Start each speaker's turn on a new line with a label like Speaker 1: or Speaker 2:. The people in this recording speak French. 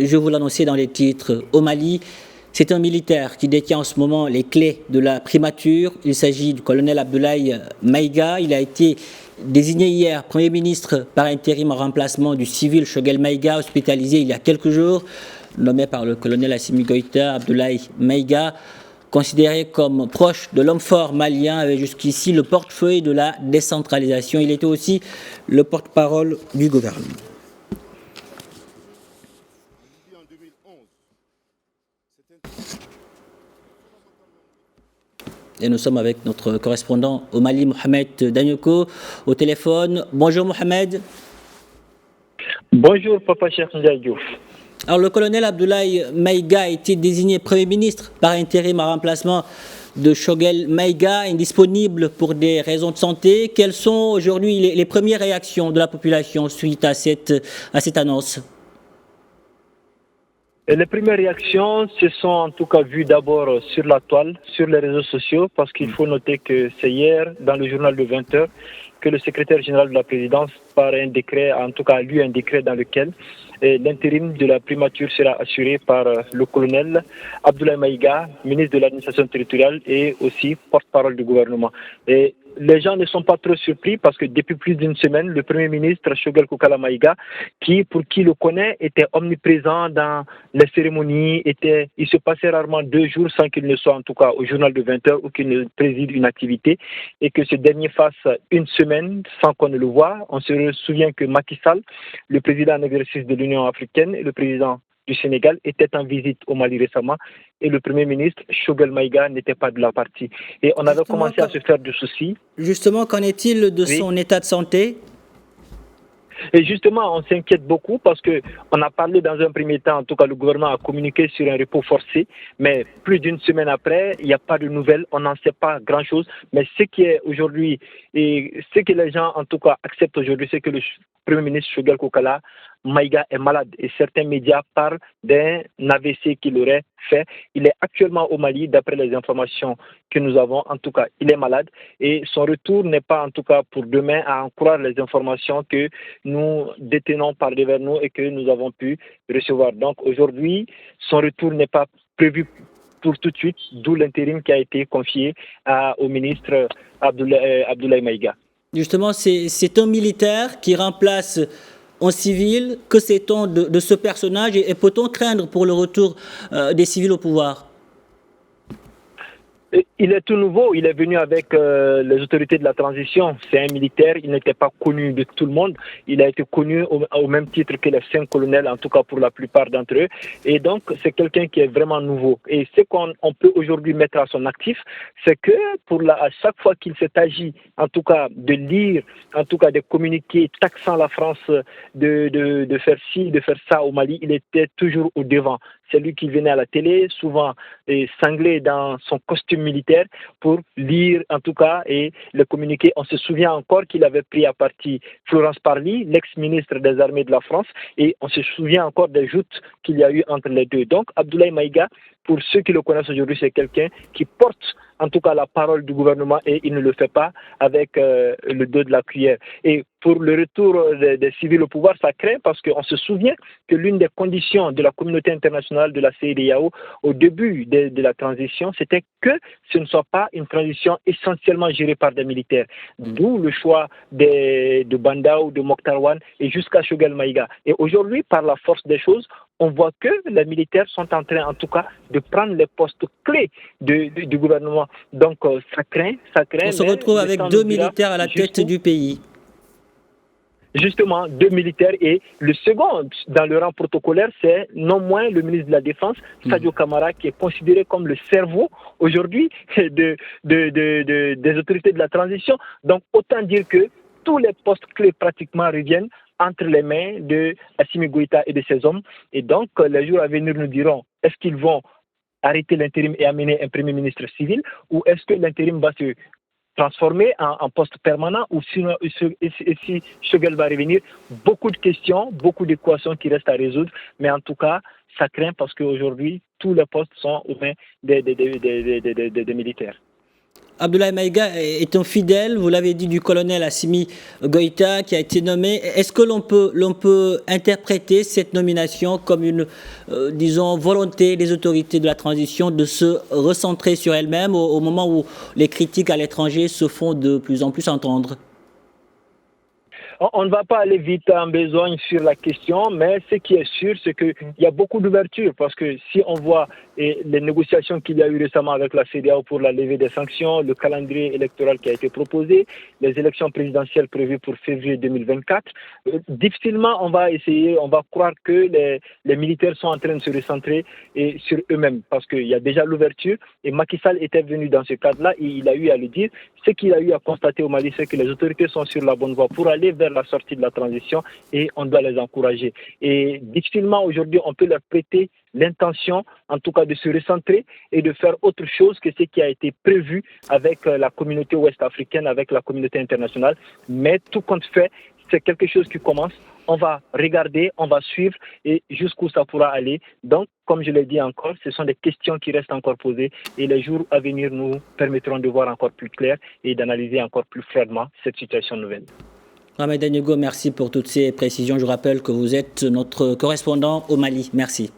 Speaker 1: je vous l'annonçais dans les titres, au Mali, c'est un militaire qui détient en ce moment les clés de la primature. Il s'agit du colonel Abdoulaye Maïga. Il a été désigné hier Premier ministre par intérim en remplacement du civil Choguel Maïga, hospitalisé il y a quelques jours, nommé par le colonel Assimi Goïta. Abdoulaye Maïga, considéré comme proche de l'homme fort malien, avait jusqu'ici le portefeuille de la décentralisation. Il était aussi le porte-parole du gouvernement. Et nous sommes avec notre correspondant au Mali, Mohamed Danyoko, au téléphone. Bonjour Mohamed.
Speaker 2: Bonjour Papa Cheikh Ndiaye Diouf.
Speaker 1: Alors le colonel Abdoulaye Maïga a été désigné Premier ministre par intérim en remplacement de Choguel Maïga, indisponible pour des raisons de santé. Quelles sont aujourd'hui les premières réactions de la population suite à cette annonce ?
Speaker 2: Et les premières réactions se sont en tout cas vues d'abord sur la toile, sur les réseaux sociaux, parce qu'il faut noter que c'est hier, dans le journal de 20h, que le secrétaire général de la présidence, par un décret, en tout cas a lu un décret dans lequel l'intérim de la primature sera assuré par le colonel Abdoulaye Maïga, ministre de l'administration territoriale et aussi porte-parole du gouvernement. Et les gens ne sont pas trop surpris parce que depuis plus d'une semaine, le Premier ministre Choguel Kokala Maïga, pour qui le connaît, était omniprésent dans les cérémonies, il se passait rarement 2 jours sans qu'il ne soit en tout cas au journal de 20h ou qu'il ne préside une activité et que ce dernier fasse une semaine sans qu'on ne le voie. On se souvient que Macky Sall, le président en exercice de l'Union africaine et le président du Sénégal était en visite au Mali récemment et le Premier ministre Choguel Maïga n'était pas de la partie. Et on avait commencé à se faire du souci.
Speaker 1: Justement, qu'en est-il de son état de santé ?
Speaker 2: Et justement, on s'inquiète beaucoup parce qu'on a parlé dans un premier temps, en tout cas le gouvernement a communiqué sur un repos forcé, mais plus d'une semaine après, il n'y a pas de nouvelles, on n'en sait pas grand-chose. Mais ce qui est aujourd'hui, et ce que les gens en tout cas acceptent aujourd'hui, c'est que le Premier ministre Choguel Kokala Maïga est malade et certains médias parlent d'un AVC qu'il aurait fait. Il est actuellement au Mali, d'après les informations que nous avons. En tout cas, il est malade et son retour n'est pas en tout cas pour demain, à en croire les informations que nous détenons par devers nous et que nous avons pu recevoir. Donc aujourd'hui, son retour n'est pas prévu pour tout de suite, d'où l'intérim qui a été confié au ministre Abdoulaye Maïga.
Speaker 1: Justement, c'est un militaire qui remplace un civil. Que sait-on de ce personnage et peut-on craindre pour le retour des civils au pouvoir ?
Speaker 2: Il est tout nouveau, il est venu avec les autorités de la transition. C'est un militaire, il n'était pas connu de tout le monde. Il a été connu au même titre que les 5 colonels, en tout cas pour la plupart d'entre eux. Et donc, c'est quelqu'un qui est vraiment nouveau. Et ce qu'on peut aujourd'hui mettre à son actif, c'est que à chaque fois qu'il s'est agi, en tout cas, de lire, en tout cas, de communiquer, taxant la France de faire ci, de faire ça au Mali, il était toujours au devant. C'est lui qui venait à la télé, souvent cinglé dans son costume militaire pour lire en tout cas et le communiquer. On se souvient encore qu'il avait pris à partie Florence Parly, l'ex-ministre des Armées de la France, et on se souvient encore des joutes qu'il y a eu entre les deux. Donc Abdoulaye Maïga, pour ceux qui le connaissent aujourd'hui, c'est quelqu'un qui porte en tout cas la parole du gouvernement et il ne le fait pas avec le dos de la cuillère. Et pour le retour des civils au pouvoir, ça craint parce qu'on se souvient que l'une des conditions de la communauté internationale de la CEDEAO au début de la transition, c'était que ce ne soit pas une transition essentiellement gérée par des militaires. D'où le choix de Banda ou de Mokhtar et jusqu'à Choguel Maïga. Et aujourd'hui, par la force des choses, on voit que les militaires sont en train, en tout cas, de prendre les postes clés du gouvernement. Donc, ça craint.
Speaker 1: On se retrouve avec 2 militaires à la tête du pays.
Speaker 2: Justement, 2 militaires et le second dans le rang protocolaire, c'est non moins le ministre de la Défense, Sadio Kamara, qui est considéré comme le cerveau aujourd'hui des autorités de la transition. Donc, autant dire que tous les postes clés pratiquement reviennent entre les mains de Assimi Goïta et de ses hommes. Et donc, les jours à venir nous diront, est-ce qu'ils vont arrêter l'intérim et amener un Premier ministre civil ou est-ce que l'intérim va se transformer en poste permanent ou si Choguel va revenir? Beaucoup de questions, beaucoup d'équations qui restent à résoudre, mais en tout cas, ça craint parce qu'aujourd'hui, tous les postes sont aux mains des militaires.
Speaker 1: Abdoulaye Maïga est un fidèle, vous l'avez dit, du colonel Assimi Goïta qui a été nommé. Est-ce que l'on peut interpréter cette nomination comme une, disons, volonté des autorités de la transition de se recentrer sur elles-mêmes au moment où les critiques à l'étranger se font de plus en plus entendre?
Speaker 2: On ne va pas aller vite en besogne sur la question, mais ce qui est sûr, c'est qu'il y a beaucoup d'ouverture parce que si on voit les négociations qu'il y a eu récemment avec la CEDEAO pour la levée des sanctions, le calendrier électoral qui a été proposé, les élections présidentielles prévues pour février 2024, difficilement on va croire que les militaires sont en train de se recentrer sur eux-mêmes parce qu'il y a déjà l'ouverture et Macky Sall était venu dans ce cadre-là et il a eu à le dire. Ce qu'il a eu à constater au Mali, c'est que les autorités sont sur la bonne voie pour aller vers la sortie de la transition et on doit les encourager. Et difficilement aujourd'hui, on peut leur prêter l'intention, en tout cas, de se recentrer et de faire autre chose que ce qui a été prévu avec la communauté ouest-africaine, avec la communauté internationale. Mais tout compte fait, c'est quelque chose qui commence. On va regarder, on va suivre et jusqu'où ça pourra aller. Donc, comme je l'ai dit encore, ce sont des questions qui restent encore posées et les jours à venir nous permettront de voir encore plus clair et d'analyser encore plus froidement cette situation nouvelle.
Speaker 1: Mohamed Daniego, merci pour toutes ces précisions. Je rappelle que vous êtes notre correspondant au Mali. Merci.